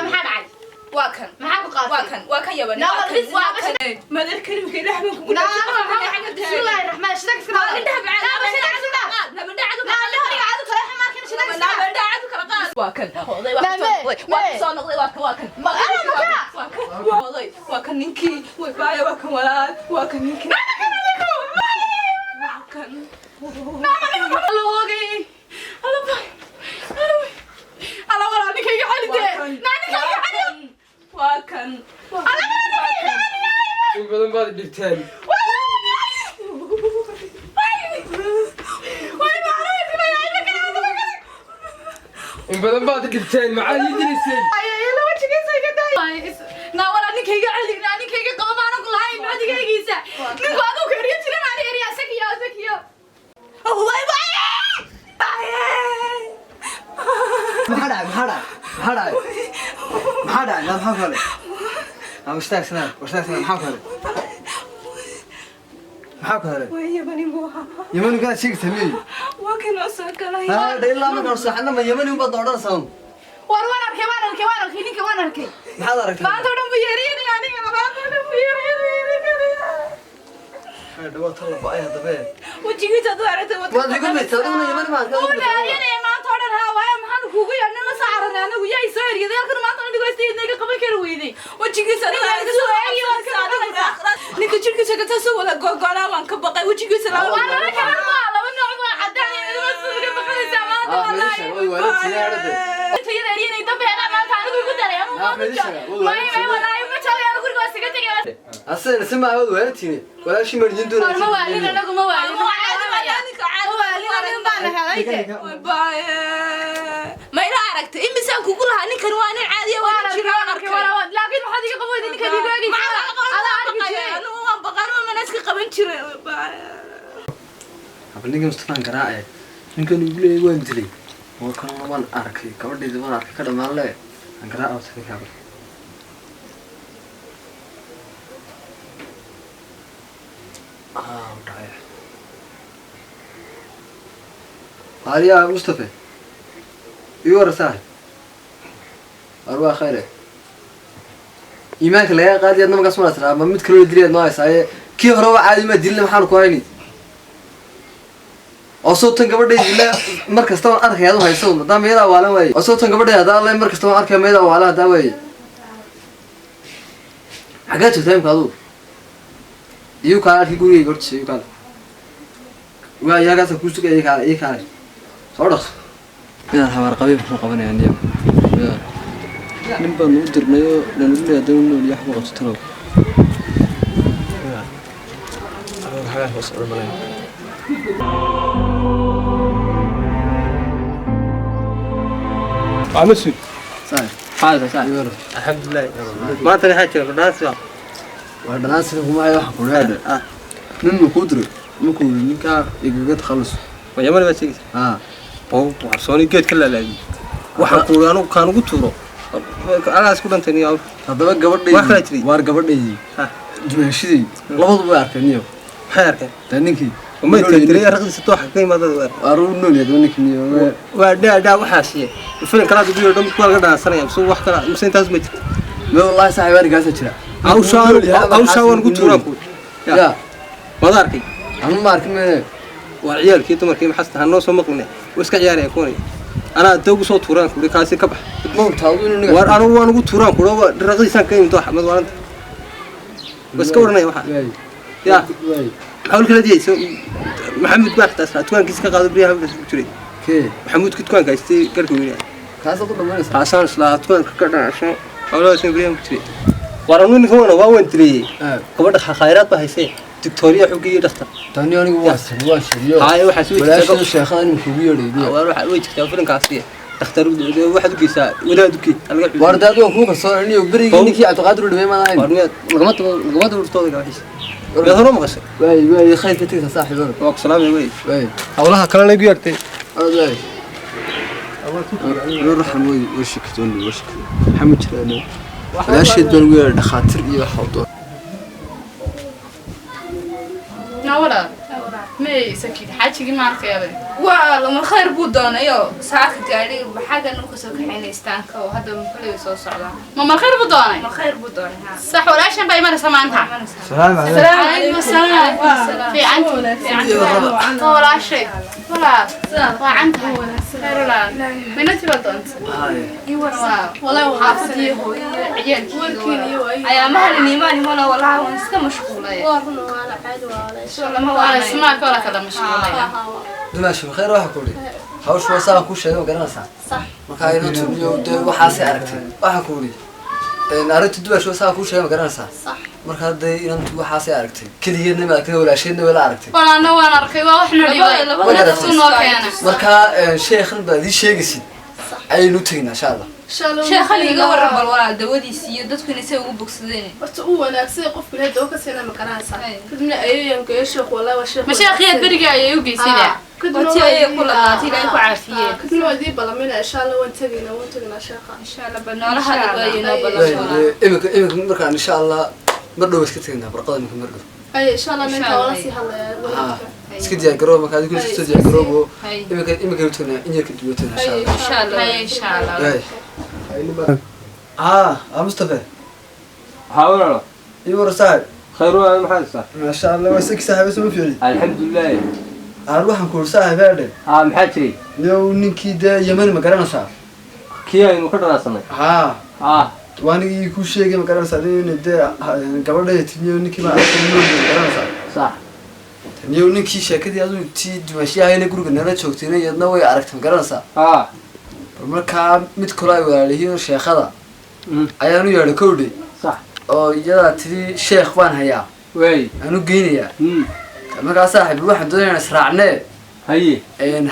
محل عاد واكن محل قاصد واكن يا بني واكن ما ذا الكلمة كده حبيبي كل لا بسم الله الرحمن شدك سكر لا انت بعد لا بس شدك سكر لا من دعوة لا لا عاد كل ما كان شدك سكر لا من دعوة كل قاصد واكن واكن صار نقضي واكن واكن نينكي وبايا واكن ولاد واكن نينكي واكن الله وقي الله باي الله ولا نينكي يحلي ده نينكي يحلي واكن بدن بعد بالتالي بدن بعد بالتالي معاي يدرسين يلا وجهك سيجداي ناولا نينكي يحلي نينكي قبل ما نقول هاي ما دقيقة نينكو أدو كريم ترى ما نيري سكيا الله محدا لا محاولة أنا مشتاق سنة محاولة وهي بني بوها يمني كان شيء تميل وكان أساكلا ها ده إلا ما كان صح أنا ما يمني وبضعنا صام وانا ركي محدا ركض ما تودم بيريني يعني ما تودم بيريني هذا هو طلع بقى هذا بيه وجهي تدارت ما تقول بيستخدمون يمني ما كان ولا يعني ما تودر هواي ما حنكوجي أنا ما صارنا أنا ويا يسوي كذا لكن ما تودر بيجي نيجي قبل كرويدي وجهي تدارت نيجي تشوف كذا تسوي ولا قارا وان كبقى وجهي سلام ولا كمان ما من نوع عداني ما سوي بقى زمان والله تيجي يدبر أنا ما كانوا يقولون ما ولا يوم تشاوي أنا كل قصة كتير أصلاً نسمع هذا وين ولا شيء مرجين دون ما والي أنا كم والي ما يراركت إيه مثلا كقولها إني كانوا أنا عادية وأنا لكن ما حد يقبل إني كان يقولي على عارف أنا ما بقارن من ناس كقبل شيء قبل نيجي مستفان قراءة يمكن يقول لي وين تري هو كان ما أركي كبر دي زمان أركي كذا ما له قراءة وسكت كابل رايح هاريا مصطفى يورا سهل أروح خيره إيمانك لا قاعد يدنا ما قسمنا ترى ما متكلوا يدري الناس هاي كيف روح عادي ما دين محل كويني أصوتن قبل ده مركز طبعا أركي هذا هاي صوم ده ميدا ولا وين أصوتن قبل ده هذا الله مركز طبعا أركي ميدا ولا ده وين حاجات تفهم كذا يو كار يقول يقول شيء كذا ويا جالس كوستك إيه كار صارخ يا حوار قبيب مو قبنا عندي نبى نودر نيو لنقول هذا اللي يحبوا قصتنا حاجة بس أربعين عمسي صحيح حاضر صح الحمد لله ما تري حاجة الناس والناس هم أي واحد كل هذا من قدرة ممكن منك يجي تخلص ويا ما بتيجي بو وعصوني جيت كله لاجي وحقول أنا كانوا قطورو أنا أسكت أنت نياو هذا بقى قبل دي وار قبل دي جمشي لابد بيعرف نياو حيرك تانيكي وما تدري رقم ستة حكي ما تدري أرون يا دونك نياو وده وحاسية الفيلم كلا تقول يوم كل قدر سنة بس واحد كلا مسين تزمت ما والله صاحبي أنا قاعد أشرح أو شاون قطورو يا ما داركي أنا ما أعرف منه وعيال كي تمر كي محسن هنوص مقلنا وإسك عيالي يكوني أنا دوق صوت توران كل كاسي كبح وأنا وأنا قلت توران كل رقي سان كيم توح ما وأنت بس كورنا يا واحد يا حاول كلا دي محمد باحت أسرع توان كيس كقاعد بريها بس بتري كي محمود كنت كان كايستي كركو وياه كاسة كل ما يصير عشان سلا توان كذا عشان أولا اسمه بريها بتري وأنا كمان واو تري كمان خيرات بهيسي دكتورية حقيقية دكتور تاني أنا واصل هاي وحسوي ولا شيء الشيخ أنا مكبير دي وأروح وجهك تفرن كاسية دكتور واحد كيسا ولا دكي واردات وأخوك صار إني وبري إنك اعتقاد ولا ما أنا وارنيات لقمت ورطوي كايس بيهرم قصة واي خايف كتير صاحبي برا وقت سلام واي أولها كلنا نجي أكتر واي نروح نوي وشك توني وشك حمد شلنا لا شيء دون وير دخاتر يحوطوا نولا ما سكيت حاجة ما أعرف يا بني والله خير بودون أيوه ساعات قاعدين بحاجة نقص كحين يستانك وهذا من كل يسوع صعدا ما الخير بدوني ما خير بودون صح ولا شيء باي مرة سمعنتها السلام عليكم عليكم السلام في عنك ولا شيء ولا وعنتها خير ولا من أنت بدونت والله حافظي هو عيال أيام ما هالنيمان هنا والله ونسك مشغولة ولا عاد ولا شو لما هو سمعك ولا كذا مشغولة ماشي بخير واحد كوري هاوش واسا ku sheegay oo garanaysa صح marka ay inuu tumiyo waxaas ay aragtay waxa ku wari arintu dubash wasa ku sheegay garanaysa صح marka haday inantu waxaas ay aragtay kaliyeedna ma ka walaasheedna wala aragtay ولا أنا وأنا ركيبة وإحنا اللي سنو كيانا marka sheekhan baad ii sheegaysid aynu tagina insha Allah شيخ اللي يقول رب الولد دودي سيدت كنا سوي بوكسدين بس هو ناقصي قف في الهدوء كسينا مكانها صح كدنا أيام كيشوف ولا وشيخ مشايخ برجع يوجي سيدا وتي أي كل ناتي لا يكون عافية كدنا ودي بلامنا إن شاء الله وانتقنا شيخة إن شاء الله بنالها لبينا بلا imika marka insha Allah mardow iska tagina barqada imika mardow أي إن شاء الله من ولا سي هلا iska diyaar garoob marka adigu iska diyaar garoobo imika tagina injirka dibadana insha Allah إن شاء الله إن شاء الله Mustafa حاول iyo rasaad خير ولا محاسة ما شاء الله واسك saaxiibay soo fiiri الحمد لله aan waxaan ku saaxiibay محاتري iyo ninkii da Yemen ma garanaysaa كيا إنه كذا راسنا waanigii ku sheegay ma garanaysaa in gabadha timiyo ninkii ma garanaysaa صح timiyo ninkii sheekadii aad tii dumashiyaayna guriga nala joogtayna iyadna way aragtay ma garanaysaa markaa mid kale ay walaalihiin sheekada ayaan u yeedhay kowdhay صح oo iyada tiri sheekh baan hayaa وي aan u geynayaa markaa saaxiib waxaan doonaynaa israacnee هي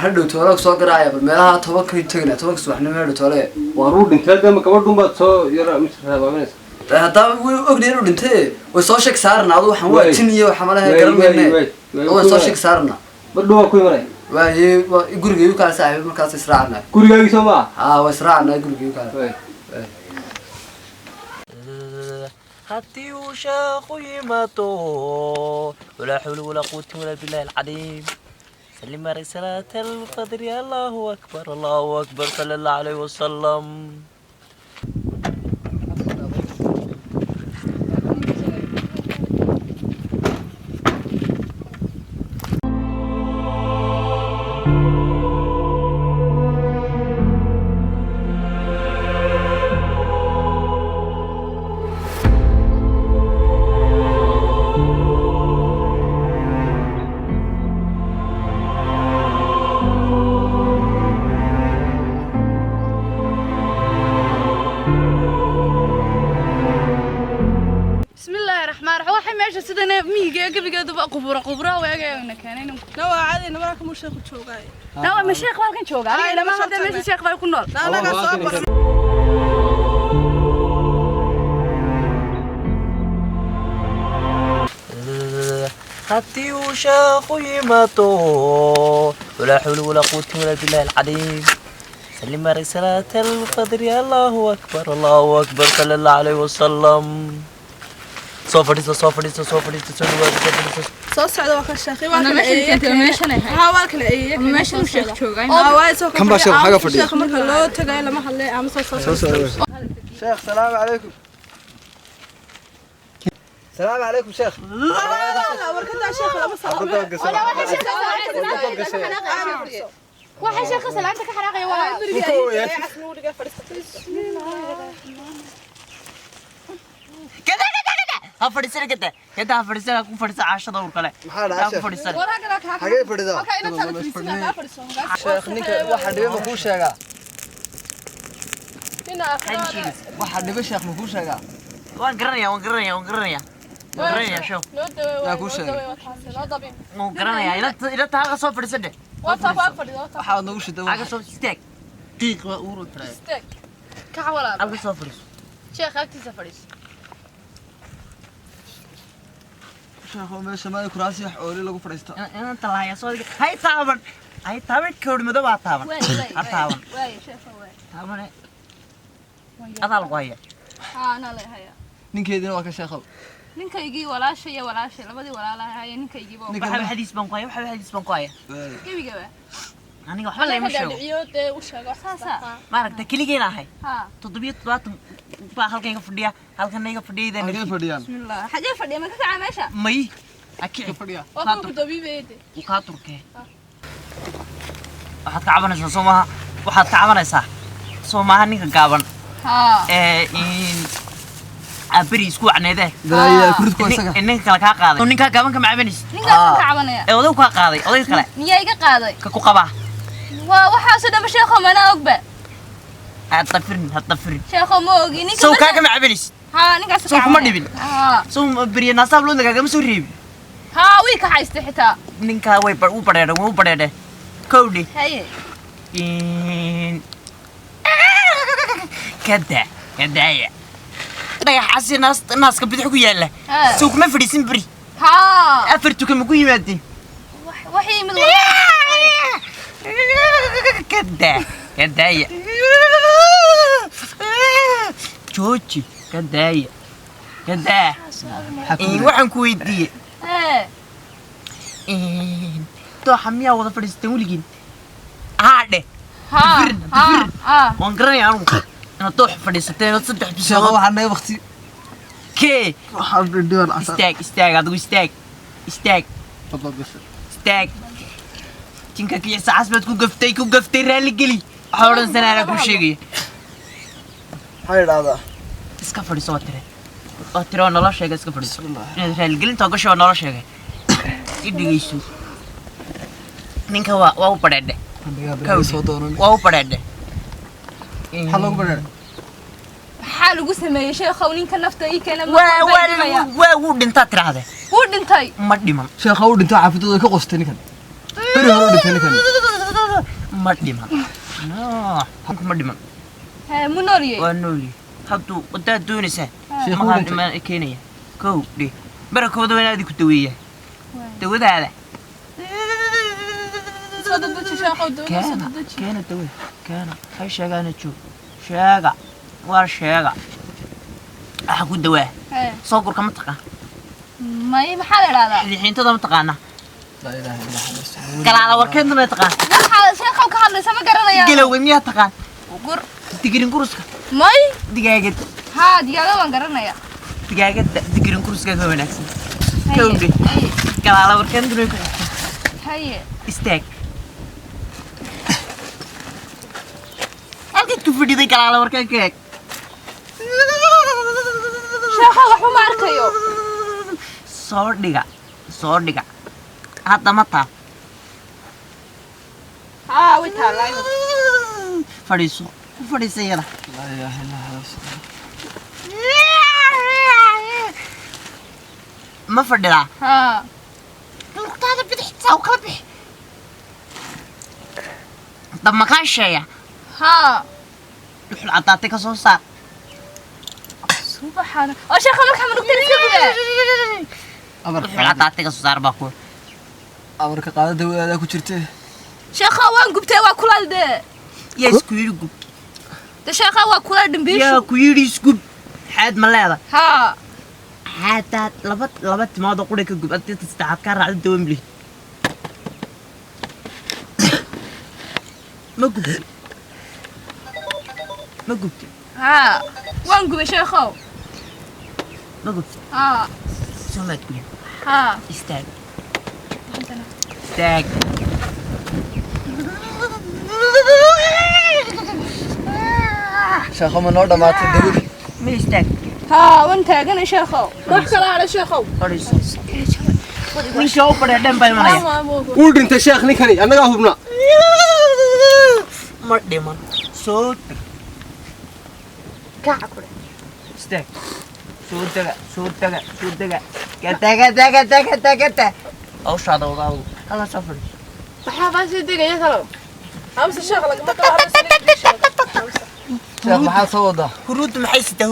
hadhow toolo soo garaaya bal meelaha 10 ka tagna 10 subaxnimo hadhow toole وارود انت دم كبردون بات سو يرا مش رابانيس hadaa way ognayn inuu dhintay way soo sheeg saarna adu waxaan waa tin iyo waxa malaha garanayna way soo sheeg saarna بدو ku imanay waaye guriga kala saaxiib markaas israacna gurigaagi Soomaa waa israacna guriga kala هاتي وشاخ يماتو ولا حول ولا قوة إلا بالله العظيم سلم رسالة الفضل يا الله أكبر الله أكبر صلى الله عليه وسلم سيدنا ميجا قبل قد بقى قبورة ويانا كانين نوع عادي نمرك مو شيخ تشوقاي نوع مشيخ بالكن شوقاي لما هذا مش شيخ بالكن نور لا أنا قصاب هاتي وشاخ يماتو ولا حول ولا قوة إلا بالله العظيم سلم رسالة الفضل يا الله أكبر الله أكبر صلى الله عليه وسلم صوفري صوص على وقت الشيخ ها واكل ايه ماشي الشيخ شوقاي كم باشا حاجة فردي الشيخ مركا لو تغاي لما خلي عم صوص شيخ سلام عليكم السلام عليكم شيخ لا وركدا شيخ لما صلاه واحد شيخ سلامتك حراقي هفرسنا كده هفرسنا كم فرسة 10 دور كله هفرسنا حاجة فردا شيخ نيك واحد ما كوش شجع واحد ما شيخ ما كوش شجع وقرنيا شو لا كوش شجع وقرنيا إذا تاخذ صوب فرسنا حاول نقولش ده حاجة صوب ستيك ديك وأورو ترى ستيك كعولا حاجة صوب فرس شيخ أكتي سفريس شيخ ماشي ما كراسي حولي لو فريستا أنت لا يا صادق هاي تابن كود مدة بعد تابن أتابن تابن هذا القوية أنا لا هيا نينكيدنا waa ka sheekhow ninkaygi walaashay labadii walaalahay ninkaygi baa waxa xadiis ban qoya gabiga aniga waxba leema sheego ma aragta kaligeena ahay toddobiyo todobaatan baa halkan iga fadhiya halkan iga fadhiyay Halkee fadhiyaan? bismillah xajee fadhiya ma ka kaca meesha may aki fadhiya oo ku dabiibeeyay ka turkee waxaad ka cabanaysaa Soomaha waxaad ka cabanaysaa Soomaha ninka gaaban in abri isku wacneede Dalaya kurudku isaga. ninka kala ka qaaday ninka gaaban ka macabanaysa ninka ka cabanaya odow ka qaaday oday kale niyaa iga qaaday ka ku qaba waa waxa soo dhama sheekho mana ogba hadda firin sheekho ma ogi ninka soo ka macabanaysa ninkaas soo kuma dhibin soo bariya nasaab loo naga ma soo reebi wii ka haystay xitaa ninka way u bareeday kowdi haye kada dhagaxaasi naaska bidix ku yaala soo kuma fadhiisin bari afartu kama ku yimaadeen waxii mid kada jooji kada waxaan ku weydiiyey dooxa miyaa wada fadhiisteen weligiin haadhe waan garanaya anugu inaad doox fadhiisateen oo saddex Sheekho bisood waxaa naga waqti. kee Waxaa dhidhiban asal. istaag adigu istaag jinka kicisa casbad ku gaftay raali geli waxaa odhan sanaana ku sheegaya Maxay dhahdaa? iska fadhiiso waa tire oo nolol sheega iska fadhiiso inaad raaligelinta oo gasho oo nolol sheegay i dhegeyso ninka waa u badheedhe Soo doonan. waa u badheedhe Maxaa loogu badheedhay? maxaa lagu sameeyay sheekhow ninka nafta ii keena waa wuu dhintaa tiraahde wuu dhintay ma dhiman Sheekha uu dhintay xaafadooda ka qostay ninkan. Beri hore u dhintay ninkan. ma dhiman ma dhiman mu nooliyey waa nooli hadduu wadaad doonaysaa Sheekhu maxaa dhintay. dhiman keenaya kow dhe barakooda waa inaadi ku daweeyaa dawadaada keena dawe keena hay sheegaana joog sheega waa sheega waxa ku dawaa soo gurka ma taqaan may maxaa la idhahdaa xiintada ma taqaana La ilaaha illa Allah. galaala warkeedna ma taqaan maxaa sheekhow ka hadlaysa ma garanaya galowga miyaa taqaan gur digirin kuruska may digaagad digaaga waan garanaya digaagada digirin kuruska ka wanaagsan kowdhe galaala warkeedna way ku haye istaag halkaad ku fadhiday galaala warkeed ka eeg sheekhow waxba ma arkayo soo dhiga hadda ma taa way taalaay fadhiiso ku fadhiisa iyada La ilaaha illa Allah. ma fadhidaa lugtaada bidixtaa u kala bixi dab makaa sheeya dhuxul caddaatay ka soo saar subxaana oo sheekhow markaa ma dhugtay iska gudaa dhuxul caddaatay ka soo saar baa ku Amarka qaada dawaada ku jirtay. sheekhow waan gubtay waa kulaal dee yaa isku yidhi gub de sheekhow waa kulaal dhimbiishu yaa ku yidhi isgub xaad ma leeda haa xaataad laba timaadoo qura ka gub adii saddexaad kaa raacda dawamli ma gubti haa waan gubay sheekhow ma gubti haa soo maad gubin haa istaag Sheekho ma noo dhamaatay dawadi. ma istaag haa waan taaganay sheekhow wax kala hadha sheekhow fadhiiso ninka u badheedhen baa imanaya wuu dhintay sheekh ninkani annagaa hubna ma dhiman soo tag kaca kule istaag soo dega gata hawshaada wadaadu hala soo fadhiiso maxaa baa sii degaya kalow amse sheekh lagama qabo amse Sheekh maxaa soo wadaa? huruud maxay sitaa